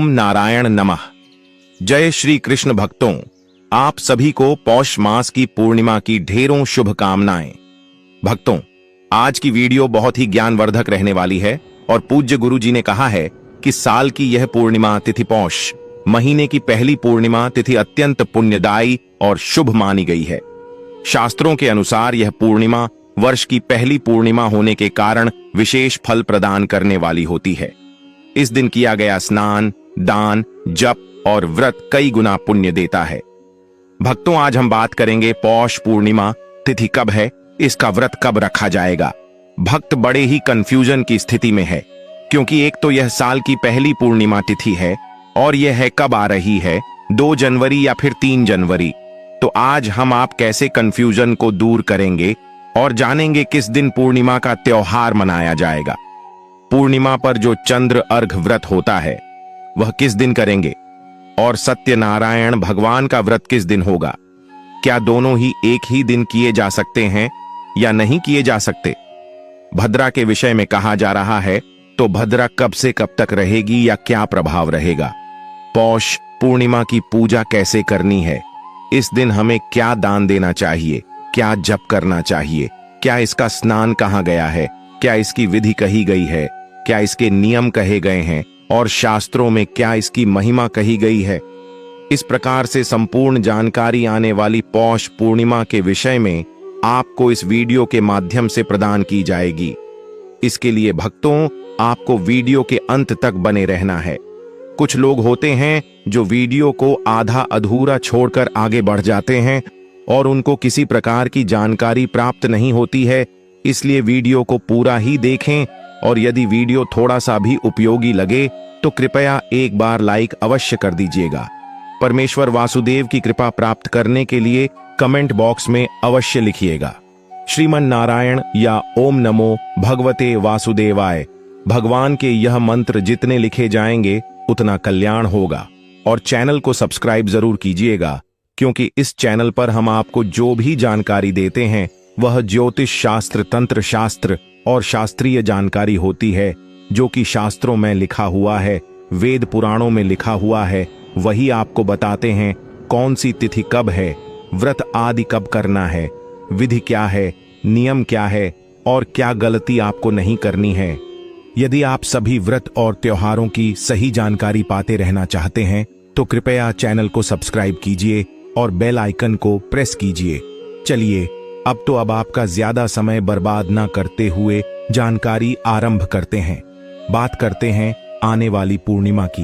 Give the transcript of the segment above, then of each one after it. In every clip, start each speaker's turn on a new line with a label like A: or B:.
A: ओम नारायण नमः। जय श्री कृष्ण भक्तों, आप सभी को पौष मास की पूर्णिमा की ढेरों शुभकामनाएं। भक्तों, आज की वीडियो बहुत ही ज्ञानवर्धक रहने वाली है और पूज्य गुरु जी ने कहा है कि साल की यह पूर्णिमा तिथि पौष महीने की पहली पूर्णिमा तिथि अत्यंत पुण्यदायी और शुभ मानी गई है। शास्त्रों के अनुसार यह पूर्णिमा वर्ष की पहली पूर्णिमा होने के कारण विशेष फल प्रदान करने वाली होती है। इस दिन किया गया स्नान, दान, जप और व्रत कई गुना पुण्य देता है। भक्तों, आज हम बात करेंगे पौष पूर्णिमा तिथि कब है, इसका व्रत कब रखा जाएगा। भक्त बड़े ही कंफ्यूजन की स्थिति में है, क्योंकि एक तो यह साल की पहली पूर्णिमा तिथि है और यह है कब आ रही है, 2 जनवरी या फिर 3 जनवरी। तो आज हम आप कैसे कंफ्यूजन को दूर करेंगे और जानेंगे किस दिन पूर्णिमा का त्योहार मनाया जाएगा। पूर्णिमा पर जो चंद्र अर्घ व्रत होता है वह किस दिन करेंगे और सत्यनारायण भगवान का व्रत किस दिन होगा। क्या दोनों ही एक ही दिन किए जा सकते हैं या नहीं किए जा सकते। भद्रा के विषय में कहा जा रहा है, तो भद्रा कब से कब तक रहेगी या क्या प्रभाव रहेगा। पौष पूर्णिमा की पूजा कैसे करनी है, इस दिन हमें क्या दान देना चाहिए, क्या जप करना चाहिए, क्या इसका स्नान कहाँ गया है, क्या इसकी विधि कही गई है, क्या इसके नियम कहे गए हैं और शास्त्रों में क्या इसकी महिमा कही गई है। इस प्रकार से संपूर्ण जानकारी आने वाली पौष पूर्णिमा के विषय में आपको इस वीडियो के माध्यम से प्रदान की जाएगी। इसके लिए भक्तों, आपको वीडियो के अंत तक बने रहना है। कुछ लोग होते हैं जो वीडियो को आधा अधूरा छोड़कर आगे बढ़ जाते हैं और उनको किसी प्रकार की जानकारी प्राप्त नहीं होती है। इसलिए वीडियो को पूरा ही देखें और यदि वीडियो थोड़ा सा भी उपयोगी लगे तो कृपया एक बार लाइक अवश्य कर दीजिएगा। परमेश्वर वासुदेव की कृपा प्राप्त करने के लिए कमेंट बॉक्स में अवश्य लिखिएगा श्रीमन नारायण या ओम नमो भगवते वासुदेवाय। भगवान के यह मंत्र जितने लिखे जाएंगे उतना कल्याण होगा। और चैनल को सब्सक्राइब जरूर कीजिएगा, क्योंकि इस चैनल पर हम आपको जो भी जानकारी देते हैं वह ज्योतिष शास्त्र, तंत्र शास्त्र और शास्त्रीय जानकारी होती है, जो कि शास्त्रों में लिखा हुआ है, वेद पुराणों में लिखा हुआ है। वही आपको बताते हैं कौन सी तिथि कब है, व्रत आदि कब करना है, विधि क्या है, नियम क्या है और क्या गलती आपको नहीं करनी है। यदि आप सभी व्रत और त्योहारों की सही जानकारी पाते रहना चाहते हैं तो कृपया चैनल को सब्सक्राइब कीजिए और बेल आइकन को प्रेस कीजिए। चलिए अब आपका ज्यादा समय बर्बाद ना करते हुए जानकारी आरंभ करते हैं। बात करते हैं आने वाली पूर्णिमा की।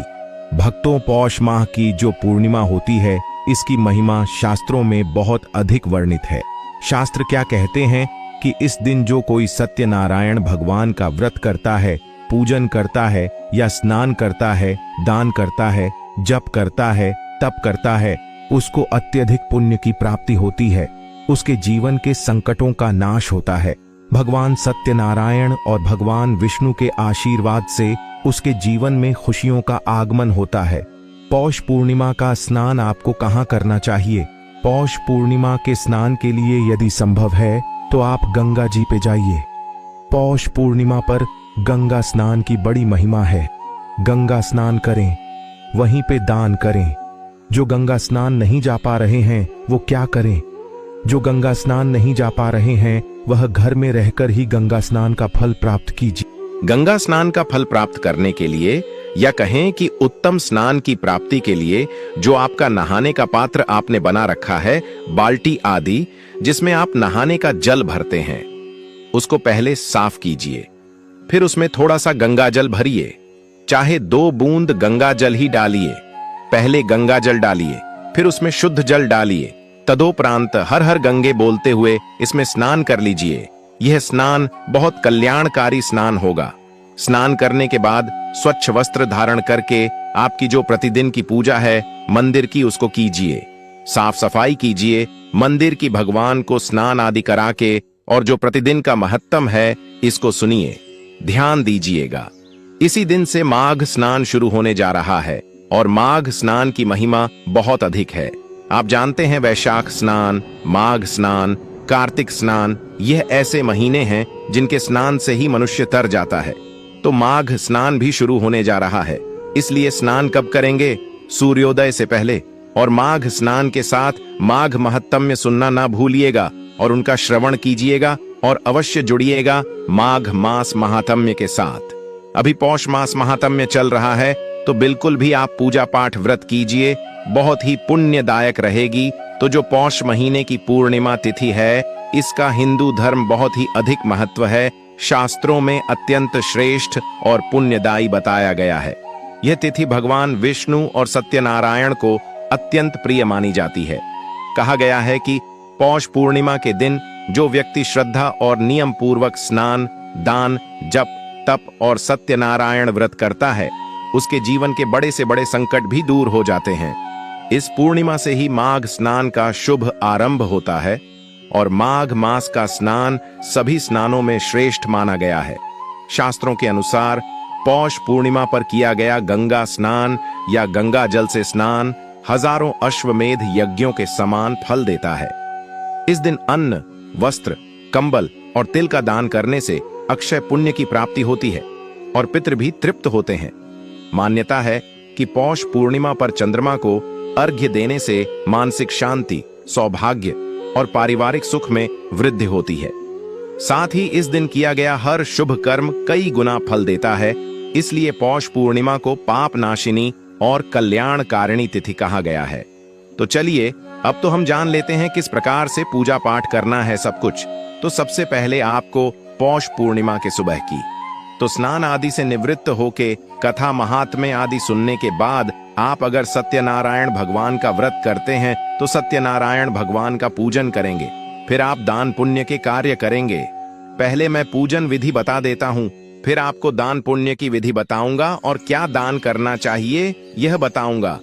A: भक्तों, पौष माह की जो पूर्णिमा होती है इसकी महिमा शास्त्रों में बहुत अधिक वर्णित है। शास्त्र क्या कहते हैं कि इस दिन जो कोई सत्यनारायण भगवान का व्रत करता है, पूजन करता है या स्नान करता है, दान करता है, जप करता है, तप करता है, उसको अत्यधिक पुण्य की प्राप्ति होती है। उसके जीवन के संकटों का नाश होता है। भगवान सत्यनारायण और भगवान विष्णु के आशीर्वाद से उसके जीवन में खुशियों का आगमन होता है। पौष पूर्णिमा का स्नान आपको कहाँ करना चाहिए। पौष पूर्णिमा के स्नान के लिए यदि संभव है तो आप गंगा जी पे जाइए। पौष पूर्णिमा पर गंगा स्नान की बड़ी महिमा है। गंगा स्नान करें, वहीं पे दान करें। जो गंगा स्नान नहीं जा पा रहे हैं वो क्या करें। जो गंगा स्नान नहीं जा पा रहे हैं वह घर में रहकर ही गंगा स्नान का फल प्राप्त कीजिए। गंगा स्नान का फल प्राप्त करने के लिए या कहें कि उत्तम स्नान की प्राप्ति के लिए जो आपका नहाने का पात्र आपने बना रखा है, बाल्टी आदि जिसमें आप नहाने का जल भरते हैं, उसको पहले साफ कीजिए। फिर उसमें थोड़ा सा गंगा जल भरिए, चाहे 2 बूंद गंगा जल ही डालिए। पहले गंगा जल डालिए, फिर उसमें शुद्ध जल डालिए। तदोपरांत हर हर गंगे बोलते हुए इसमें स्नान कर लीजिए। यह स्नान बहुत कल्याणकारी स्नान होगा। स्नान करने के बाद स्वच्छ वस्त्र धारण करके आपकी जो प्रतिदिन की पूजा है मंदिर की, उसको कीजिए। साफ सफाई कीजिए मंदिर की, भगवान को स्नान आदि करा के, और जो प्रतिदिन का महत्तम है इसको सुनिए, ध्यान दीजिएगा। इसी दिन से माघ स्नान शुरू होने जा रहा है और माघ स्नान की महिमा बहुत अधिक है। आप जानते हैं वैशाख स्नान, माघ स्नान, कार्तिक स्नान, यह ऐसे महीने हैं जिनके स्नान से ही मनुष्य तर जाता है। तो माघ स्नान भी शुरू होने जा रहा है। इसलिए स्नान कब करेंगे? सूर्योदय से पहले। और माघ स्नान के साथ माघ महात्म्य सुनना ना भूलिएगा और उनका श्रवण कीजिएगा और अवश्य जुड़िएगा माघ मास महात्म्य के साथ। अभी पौष मास महात्म्य चल रहा है, तो बिल्कुल भी आप पूजा पाठ व्रत कीजिए, बहुत ही पुण्यदायक रहेगी। तो जो पौष महीने की पूर्णिमा तिथि है, इसका हिंदू धर्म बहुत ही अधिक महत्व है, शास्त्रों में अत्यंत श्रेष्ठ और पुण्यदायी बताया गया है। यह तिथि भगवान विष्णु और सत्यनारायण को अत्यंत प्रिय मानी जाती है। कहा गया है कि पौष पूर्णिमा के दिन जो व्यक्ति श्रद्धा और नियम पूर्वक स्नान, दान, जप, तप और सत्यनारायण व्रत करता है, उसके जीवन के बड़े से बड़े संकट भी दूर हो जाते हैं। इस पूर्णिमा से ही माघ स्नान का शुभ आरंभ होता है और माघ मास का स्नान सभी स्नानों में श्रेष्ठ माना गया है। शास्त्रों के अनुसार पौष पूर्णिमा पर किया गया गंगा स्नान या गंगा जल से स्नान हजारों अश्वमेध यज्ञों के समान फल देता है। इस दिन अन्न, वस्त्र, कंबल और तिल का दान करने से अक्षय पुण्य की प्राप्ति होती है और पितृ भी तृप्त होते हैं। मान्यता है कि पौष पूर्णिमा पर चंद्रमा को अर्घ्य देने से मानसिक शांति, सौभाग्य और पारिवारिक सुख में वृद्धि होती है। साथ ही इस दिन किया गया हर शुभ कर्म कई गुना फल देता है, इसलिए पौष पूर्णिमा को पाप नाशिनी और कल्याणकारिणी तिथि कहा गया है। तो चलिए अब तो हम जान लेते हैं किस प्रकार से पूजा पाठ करना है सब कुछ। तो सबसे पहले आपको पौष पूर्णिमा के सुबह की तो स्नान आदि से निवृत्त होके कथा महात्म्य आदि सुनने के बाद आप अगर सत्यनारायण भगवान का व्रत करते हैं तो सत्यनारायण भगवान का पूजन करेंगे। फिर आप दान पुण्य के कार्य करेंगे। पहले मैं पूजन विधि बता देता हूँ, फिर आपको दान पुण्य की विधि बताऊंगा और क्या दान करना चाहिए यह बताऊंगा।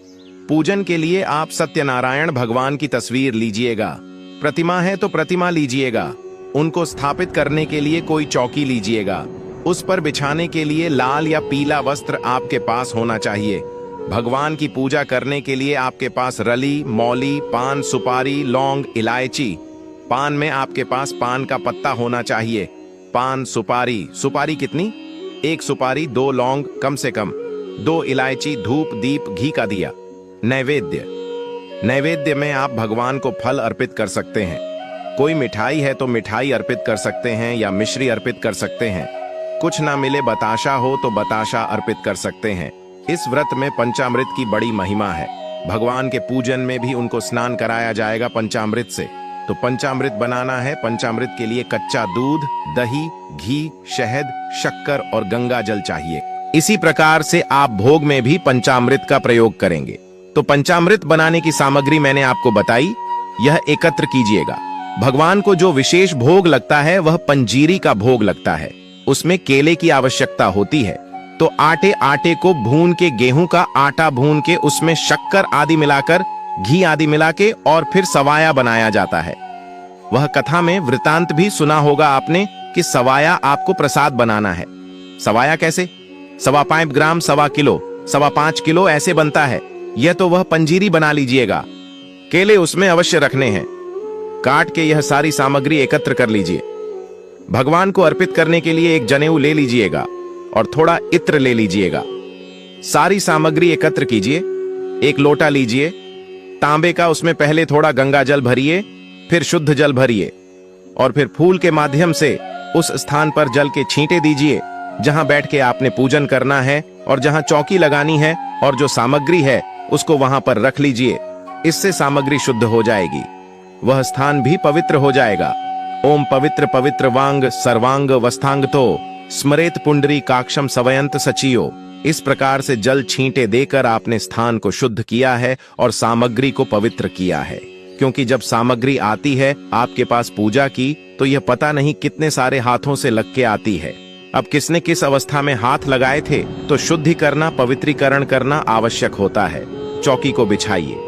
A: पूजन के लिए आप सत्यनारायण भगवान की तस्वीर लीजिएगा। प्रतिमा है तो प्रतिमा लीजिएगा। उनको स्थापित करने के लिए कोई चौकी लीजिएगा। उस पर बिछाने के लिए लाल या पीला वस्त्र आपके पास होना चाहिए। भगवान की पूजा करने के लिए आपके पास रली, मौली, पान, सुपारी, लौंग, इलायची। पान में आपके पास पान का पत्ता होना चाहिए। पान, सुपारी। सुपारी कितनी? 1 सुपारी, 2 लौंग कम से कम, 2 इलायची, धूप, दीप, घी का दिया। नैवेद्य में आप भगवान को फल अर्पित कर सकते हैं। कोई मिठाई है तो मिठाई अर्पित कर सकते हैं या मिश्री अर्पित कर सकते हैं। कुछ ना मिले बताशा हो तो बताशा अर्पित कर सकते हैं। इस व्रत में पंचामृत की बड़ी महिमा है। भगवान के पूजन में भी उनको स्नान कराया जाएगा पंचामृत से। तो पंचामृत बनाना है। पंचामृत के लिए कच्चा दूध, दही, घी, शहद, शक्कर और गंगा जल चाहिए। इसी प्रकार से आप भोग में भी पंचामृत का प्रयोग करेंगे। तो पंचामृत बनाने की सामग्री मैंने आपको बताई, यह एकत्र कीजिएगा। भगवान को जो विशेष भोग लगता है वह पंजीरी का भोग लगता है। उसमें केले की आवश्यकता होती है। तो आटे को भून के, गेहूं का आटा भून के उसमें शक्कर आदि मिलाकर, घी आदि मिला के और फिर सवाया बनाया जाता है। वह कथा में वृतांत भी सुना होगा आपने कि सवाया आपको प्रसाद बनाना है। सवाया कैसे? 5.25 ग्राम, 1.25 किलो, 5.25 किलो ऐसे बनता है। यह तो वह पंजीरी बना लीजिएगा। केले उसमें अवश्य रखने हैं। काट के यह सारी सामग्री एकत्र कर लीजिए। भगवान को अर्पित करने के लिए एक जनेऊ ले लीजिएगा और थोड़ा इत्र ले लीजिएगा। सारी सामग्री एकत्र कीजिए। एक लोटा लीजिए तांबे का, उसमें पहले थोड़ा गंगा जल भरिए, फिर शुद्ध जल भरिए और फिर फूल के माध्यम से उस स्थान पर जल के छींटे दीजिए जहां बैठ के आपने पूजन करना है, और जहां चौकी लगानी है और जो सामग्री है उसको वहां पर रख लीजिए। इससे सामग्री शुद्ध हो जाएगी, वह स्थान भी पवित्र हो जाएगा। ओम पवित्र पवित्र वांग सर्वांग वस्थांग तो स्मरेत पुंडरी काक्षम सवयंत सचियो। इस प्रकार से जल छींटे देकर आपने स्थान को शुद्ध किया है और सामग्री को पवित्र किया है। क्योंकि जब सामग्री आती है आपके पास पूजा की, तो यह पता नहीं कितने सारे हाथों से लग के आती है। अब किसने किस अवस्था में हाथ लगाए थे, तो शुद्धि करना, पवित्रीकरण करना आवश्यक होता है। चौकी को बिछाइए।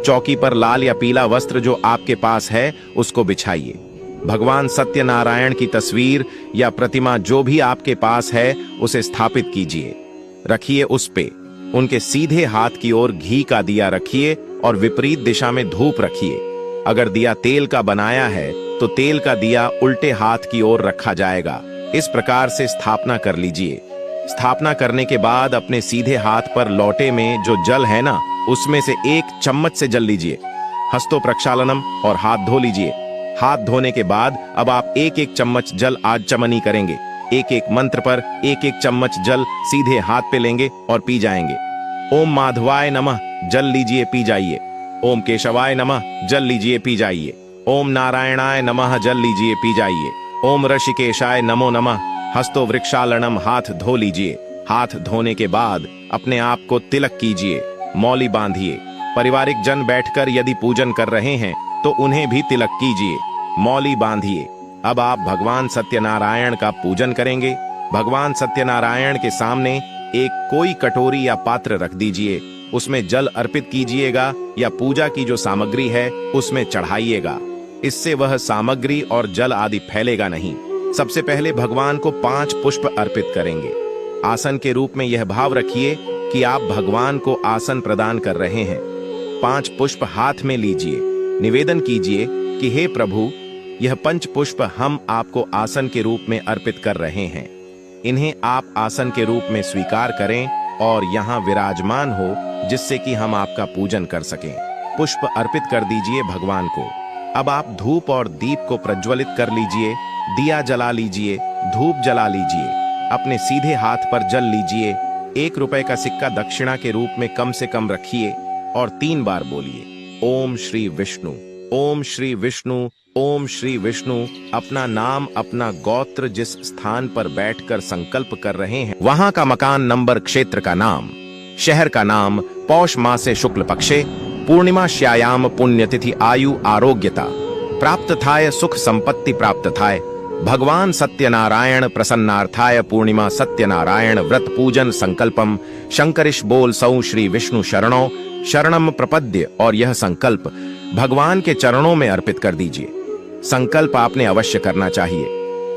A: चौकी पर लाल या पीला वस्त्र जो आपके पास है उसको बिछाइए। भगवान सत्यनारायण की तस्वीर या प्रतिमा जो भी आपके पास है उसे स्थापित कीजिए। रखिए उस पे। उनके सीधे हाथ की ओर घी का दिया रखिए और विपरीत दिशा में धूप रखिए। अगर दिया तेल का बनाया है तो तेल का दिया उल्टे हाथ की ओर रखा जाएगा। इस प्रकार से स्थापना कर लीजिए। स्थापना करने के बाद अपने सीधे हाथ पर लोटे में जो जल है ना, उसमें से 1 चम्मच से जल लीजिए। हस्तो प्रक्षालनम और हाथ धो लीजिए। हाथ धोने के बाद अब आप 1-1 चम्मच जल आचमनी करेंगे। 1-1 मंत्र पर 1-1 चम्मच जल सीधे हाथ पे लेंगे और पी जाएंगे। ओम माधवाय नमः, जल लीजिए, पी जाइए। ओम केशवाय नमः, जल लीजिए, पी जाइए। ओम नारायणाय नमः, जल लीजिए, पी जाइए। ओम ऋषिकेशाय नमो नमः, हस्तो वृक्षालनम, हाथ धो लीजिए। हाथ धोने के बाद अपने आप को तिलक कीजिए, मौली बांधिए। पारिवारिक जन बैठकर यदि पूजन कर रहे हैं तो उन्हें भी तिलक कीजिए, मौली बांधिए। अब आप भगवान सत्यनारायण का पूजन करेंगे। भगवान सत्यनारायण के सामने एक कोई कटोरी या पात्र रख दीजिए, उसमें जल अर्पित कीजिएगा या पूजा की जो सामग्री है उसमें चढ़ाइएगा। इससे वह सामग्री और जल आदि फैलेगा नहीं। सबसे पहले भगवान को 5 पुष्प अर्पित करेंगे। आसन के रूप में यह भाव रखिए कि आप भगवान को आसन प्रदान कर रहे हैं। 5 पुष्प हाथ में लीजिए। निवेदन कीजिए कि हे प्रभु, यह 5 पुष्प हम आपको आसन के रूप में अर्पित कर रहे हैं। इन्हें आप आसन के रूप में स्वीकार करें और यहाँ विराजमान हो, जिससे कि हम आपका पूजन कर सकें। पुष्प अर्पित कर दीजिए भगवान को। अब आप धूप और दीप को प्रज्वलित कर लीजिए, दिया जला लीजिए, धूप जला लीजिए। अपने सीधे हाथ पर जल लीजिए। 1 रुपए का सिक्का दक्षिणा के रूप में कम से कम रखिए और 3 बार बोलिए ओम श्री विष्णु, ओम श्री विष्णु, ओम श्री विष्णु। अपना नाम, अपना गोत्र, जिस स्थान पर बैठकर संकल्प कर रहे हैं वहां का मकान नंबर, क्षेत्र का नाम, शहर का नाम, पौष मासे शुक्ल पक्षे पूर्णिमा श्यायाम पुण्यतिथि, आयु आरोग्यता प्राप्त थाय, सुख संपत्ति प्राप्त थाय, भगवान सत्यनारायण प्रसन्नार्थाय, पूर्णिमा सत्यनारायण व्रत पूजन संकल्पम, शंकरिश बोल सौ श्री विष्णु शरणो शरणम प्रपद्य। और यह संकल्प भगवान के चरणों में अर्पित कर दीजिए। संकल्प आपने अवश्य करना चाहिए।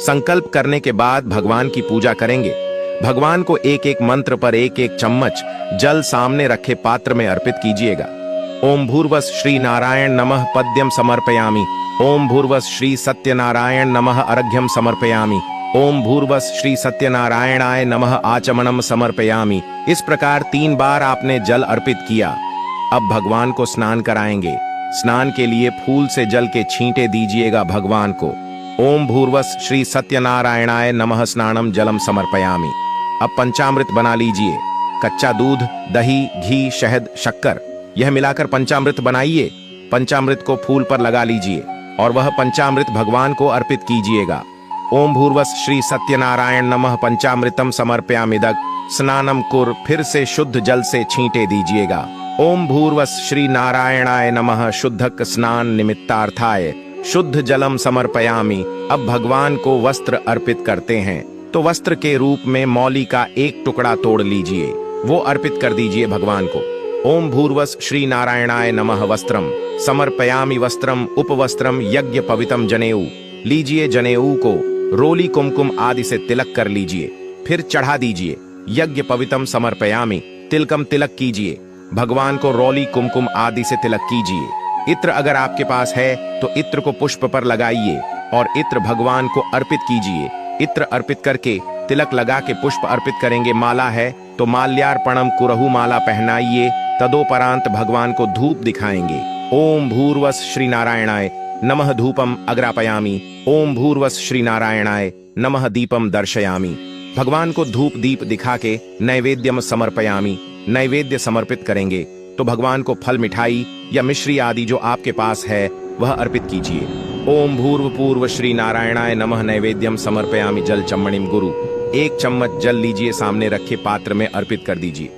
A: संकल्प करने के बाद भगवान की पूजा करेंगे। भगवान को 1-1 मंत्र पर 1-1 चम्मच जल सामने रखे पात्र में अर्पित कीजिएगा। ओम भूर्वस श्री नारायण नमः पद्यम समर्पयामि। ओम भूर्वस श्री सत्यनारायण नमः अर्घ्यम समर्पयामि। ओम भूर्वस श्री सत्यनारायणाय नमः आचमनम समर्पयामि। इस प्रकार 3 बार आपने जल अर्पित किया। अब भगवान को स्नान कराएंगे। स्नान के लिए फूल से जल के छींटे दीजिएगा भगवान को। ओम भूर्वस श्री सत्यनारायणाय नमः स्नानम जलम समर्पयामि। अब पंचामृत बना लीजिए। कच्चा दूध, दही, घी, शहद, शक्कर, यह मिलाकर पंचामृत बनाइए। पंचामृत को फूल पर लगा लीजिए और वह पंचामृत भगवान को अर्पित कीजिएगा। ओम भूर्वस श्री सत्यनारायण नमः पंचामृतम समर्पयामिदग स्नानम कुर। फिर से शुद्ध जल से छींटे दीजिएगा। ओम भूर्वस श्री नारायणाय नमः शुद्धक स्नान निमित्तार्थाय शुद्ध जलम समर्पयामि। अब भगवान को वस्त्र अर्पित करते हैं, तो वस्त्र के रूप में मौली का 1 टुकड़ा तोड़ लीजिए, वो अर्पित कर दीजिए भगवान को। ओम भूर्वस श्री नारायणाय नमः वस्त्रम समर्पयामि। वस्त्रम उपवस्त्रम यज्ञ पवित्रम जनेऊ। लीजिए जनेऊ को रोली कुमकुम आदि से तिलक कर लीजिए, फिर चढ़ा दीजिए। यज्ञ पवित्रम समर्पयामि। तिलकम, तिलक कीजिए। भगवान को रोली कुमकुम आदि से तिलक कीजिए। इत्र अगर आपके पास है तो इत्र को पुष्प पर लगाइए और इत्र भगवान को अर्पित कीजिए। इत्र अर्पित करके तिलक लगा के पुष्प अर्पित करेंगे। माला है तो माल्यार्पणम कुरहु, माला पहनाइए। तदोपरांत भगवान को धूप दिखाएंगे। ओम भूर्वस श्री नारायणाय नमः धूपम अग्रापयामि। ओम भूर्वस श्री नारायणाय नमः दीपम दर्शयामि। भगवान को धूप दीप दिखा के नैवेद्यम समर्पयामि। नैवेद्य समर्पित करेंगे तो भगवान को फल, मिठाई या मिश्री आदि जो आपके पास है वह अर्पित कीजिए। ओम भूर्व पूर्व श्री नारायणाय नमः नैवेद्यम समर्पयामि जल चम्मणिम गुरु। 1 चम्मच जल लीजिए, सामने रखे पात्र में अर्पित कर दीजिए।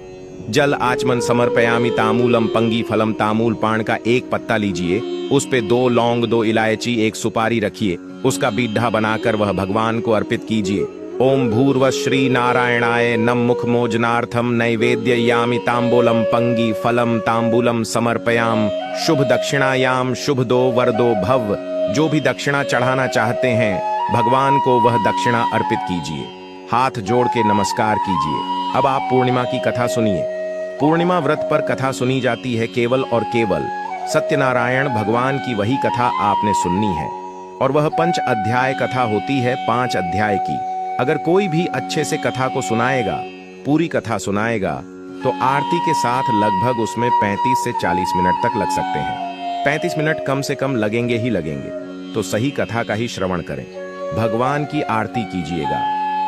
A: जल आचमन समर्पयामि तामूलम पंगी फलम। तामूल पान का 1 पत्ता लीजिए, उस पे 2 लौंग, 2 इलायची, 1 सुपारी रखिए। उसका बीढ़ा बनाकर वह भगवान को अर्पित कीजिए। ओम भूर्व श्री नारायणाय नम मुख मोजनार्थम नैवेद्ययामि तांबूलम पंगी फलम तांबूलम समर्पयाम। शुभ दक्षिणायाम शुभ दो वरदो भव। जो भी दक्षिणा चढ़ाना चाहते हैं भगवान को वह दक्षिणा अर्पित कीजिए। हाथ जोड़ के नमस्कार कीजिए। अब आप पूर्णिमा की कथा सुनिए। पूर्णिमा व्रत पर कथा सुनी जाती है केवल और केवल सत्यनारायण भगवान की वही कथा आपने सुननी है, और वह 5 अध्याय कथा होती है 5 अध्याय की। अगर कोई भी अच्छे से कथा को सुनाएगा, पूरी कथा सुनाएगा, तो आरती के साथ लगभग उसमें 35 से 40 मिनट तक लग सकते हैं। 35 मिनट कम से कम लगेंगे ही लगेंगे। तो सही कथा का ही श्रवण करें। भगवान की आरती कीजिएगा।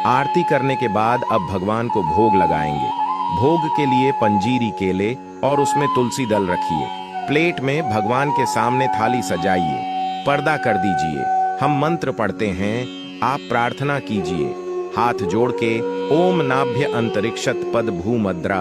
A: आरती करने के बाद अब भगवान को भोग लगाएंगे। भोग के लिए पंजीरी केले और उसमें तुलसी दल रखिए। प्लेट में भगवान के सामने थाली सजाइए। पर्दा कर दीजिए। हम मंत्र पढ़ते हैं, आप प्रार्थना कीजिए। हाथ जोड़ के ओम नाभ्य अंतरिक्षत पद भूमद्रा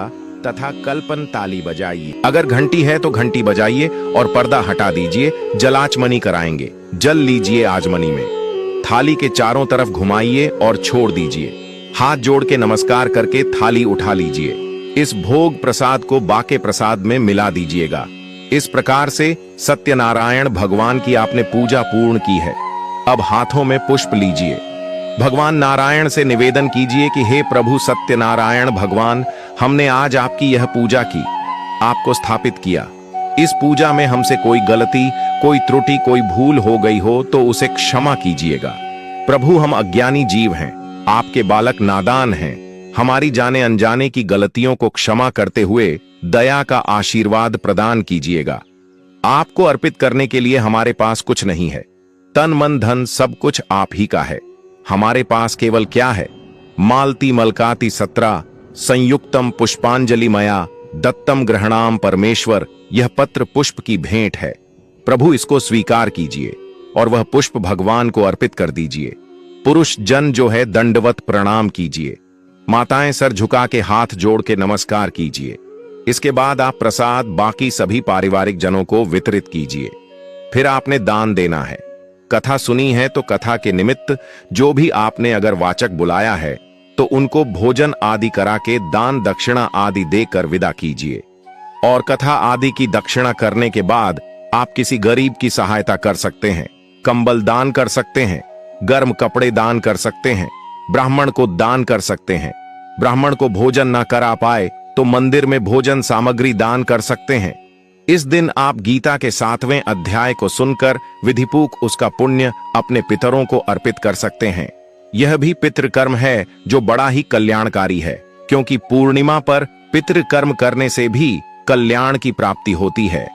A: तथा कल्पन ताली बजाइए। अगर घंटी है तो घंटी बजाइए और पर्दा हटा दीजिए। जलाचमनी कराएंगे। जल लीजिए आजमनी में, थाली के चारों तरफ घुमाइए और छोड़ दीजिए। हाथ जोड़ के नमस्कार करके थाली उठा लीजिए। इस भोग प्रसाद को बाके प्रसाद में मिला दीजिएगा। इस प्रकार से सत्यनारायण भगवान की आपने पूजा पूर्ण की है। अब हाथों में पुष्प लीजिए। भगवान नारायण से निवेदन कीजिए कि हे प्रभु सत्यनारायण भगवान, हमने आज आपकी यह पूजा की, आपको स्थापित किया। इस पूजा में हमसे कोई गलती, कोई त्रुटि, कोई भूल हो गई हो तो उसे क्षमा कीजिएगा। प्रभु, हम अज्ञानी जीव हैं, आपके बालक नादान हैं। हमारी जाने अनजाने की गलतियों को क्षमा करते हुए दया का आशीर्वाद प्रदान कीजिएगा। आपको अर्पित करने के लिए हमारे पास कुछ नहीं है। तन मन धन सब कुछ आप ही का है। हमारे पास केवल क्या है? मालती मलकाती 17 संयुक्तम पुष्पांजलि मया दत्तम ग्रहणाम परमेश्वर। यह पत्र पुष्प की भेंट है। प्रभु, इसको स्वीकार कीजिए और वह पुष्प भगवान को अर्पित कर दीजिए। पुरुष जन जो है दंडवत प्रणाम कीजिए। माताएं सर झुका के हाथ जोड़ के नमस्कार कीजिए। इसके बाद आप प्रसाद बाकी सभी पारिवारिक जनों को वितरित कीजिए। फिर आपने दान देना है। कथा सुनी है तो कथा के निमित्त जो भी आपने अगर वाचक बुलाया है तो उनको भोजन आदि करा के दान दक्षिणा आदि देकर विदा कीजिए। और कथा आदि की दक्षिणा करने के बाद आप किसी गरीब की सहायता कर सकते हैं, कंबल दान कर सकते हैं, गर्म कपड़े दान कर सकते हैं, ब्राह्मण को दान कर सकते हैं। ब्राह्मण को भोजन ना करा पाए तो मंदिर में भोजन सामग्री दान कर सकते हैं। इस दिन आप गीता के 7वें अध्याय को सुनकर विधिपूर्वक उसका पुण्य अपने पितरों को अर्पित कर सकते हैं। यह भी पितृकर्म है जो बड़ा ही कल्याणकारी है, क्योंकि पूर्णिमा पर पितृकर्म करने से भी कल्याण की प्राप्ति होती है।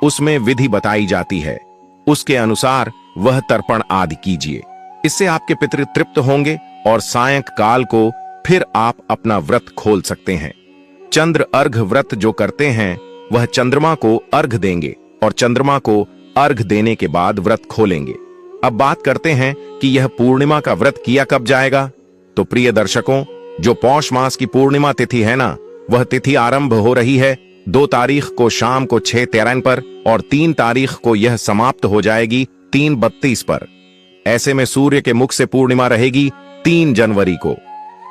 A: उसमें विधि बताई जाती है, उसके अनुसार वह तर्पण आदि कीजिए। इससे आपके पितृ तृप्त होंगे और सायंकाल को फिर आप अपना व्रत खोल सकते हैं। चंद्र अर्घ व्रत जो करते हैं वह चंद्रमा को अर्घ देंगे और चंद्रमा को अर्घ देने के बाद व्रत खोलेंगे। अब बात करते हैं कि यह पूर्णिमा का व्रत किया कब जाएगा। तो प्रिय दर्शकों, जो पौष मास की पूर्णिमा तिथि है ना, वह तिथि आरंभ हो रही है 2 तारीख को शाम को 6:13 पर और 3 तारीख को यह समाप्त हो जाएगी 3:32 पर। ऐसे में सूर्य के मुख से पूर्णिमा रहेगी 3 जनवरी को।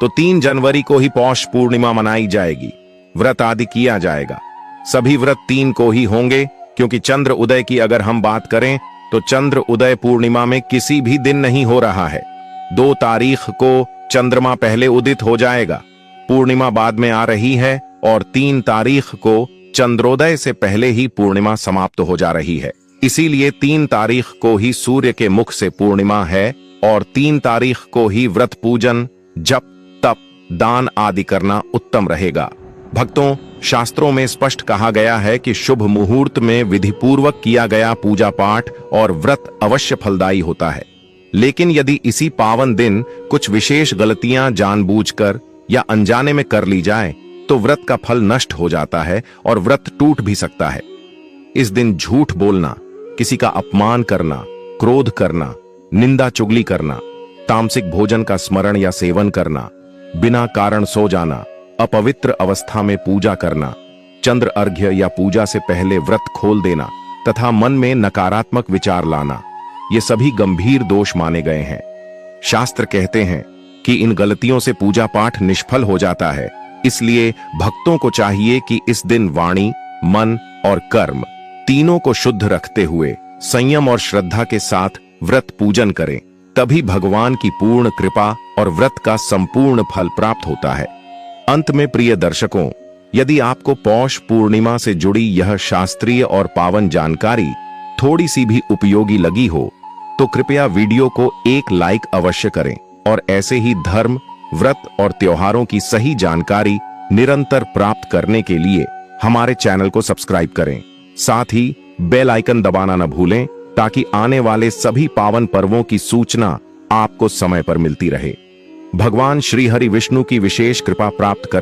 A: तो 3 जनवरी को ही पौष पूर्णिमा मनाई जाएगी। व्रत आदि किया जाएगा। सभी व्रत 3 को ही होंगे, क्योंकि चंद्र उदय की अगर हम बात करें तो चंद्र उदय पूर्णिमा में किसी भी दिन नहीं हो रहा है। 2 तारीख को चंद्रमा पहले उदित हो जाएगा, पूर्णिमा बाद में आ रही है, और 3 तारीख को चंद्रोदय से पहले ही पूर्णिमा समाप्त हो जा रही है। इसीलिए 3 तारीख को ही सूर्य के मुख से पूर्णिमा है और 3 तारीख को ही व्रत पूजन, जप, तप, दान आदि करना उत्तम रहेगा। भक्तों, शास्त्रों में स्पष्ट कहा गया है कि शुभ मुहूर्त में विधिपूर्वक किया गया पूजा पाठ और व्रत अवश्य फलदायी होता है। लेकिन यदि इसी पावन दिन कुछ विशेष गलतियां जानबूझकर या अनजाने में कर ली जाए तो व्रत का फल नष्ट हो जाता है और व्रत टूट भी सकता है। इस दिन झूठ बोलना, किसी का अपमान करना, क्रोध करना, निंदा चुगली करना, तामसिक भोजन का स्मरण या सेवन करना, बिना कारण सो जाना, अपवित्र अवस्था में पूजा करना, चंद्र अर्घ्य या पूजा से पहले व्रत खोल देना तथा मन में नकारात्मक विचार लाना, ये सभी गंभीर दोष माने गए हैं। शास्त्र कहते हैं कि इन गलतियों से पूजा पाठ निष्फल हो जाता है। इसलिए भक्तों को चाहिए कि इस दिन वाणी, मन और कर्म तीनों को शुद्ध रखते हुए संयम और श्रद्धा के साथ व्रत पूजन करें। तभी भगवान की पूर्ण कृपा और व्रत का संपूर्ण फल प्राप्त होता है। अंत में प्रिय दर्शकों, यदि आपको पौष पूर्णिमा से जुड़ी यह शास्त्रीय और पावन जानकारी थोड़ी सी भी उपयोगी लगी हो तो कृपया वीडियो को एक लाइक अवश्य करें और ऐसे ही धर्म, व्रत और त्योहारों की सही जानकारी निरंतर प्राप्त करने के लिए हमारे चैनल को सब्सक्राइब करें। साथ ही बेल आइकन दबाना न भूलें ताकि आने वाले सभी पावन पर्वों की सूचना आपको समय पर मिलती रहे। भगवान श्री हरि विष्णु की विशेष कृपा प्राप्त करने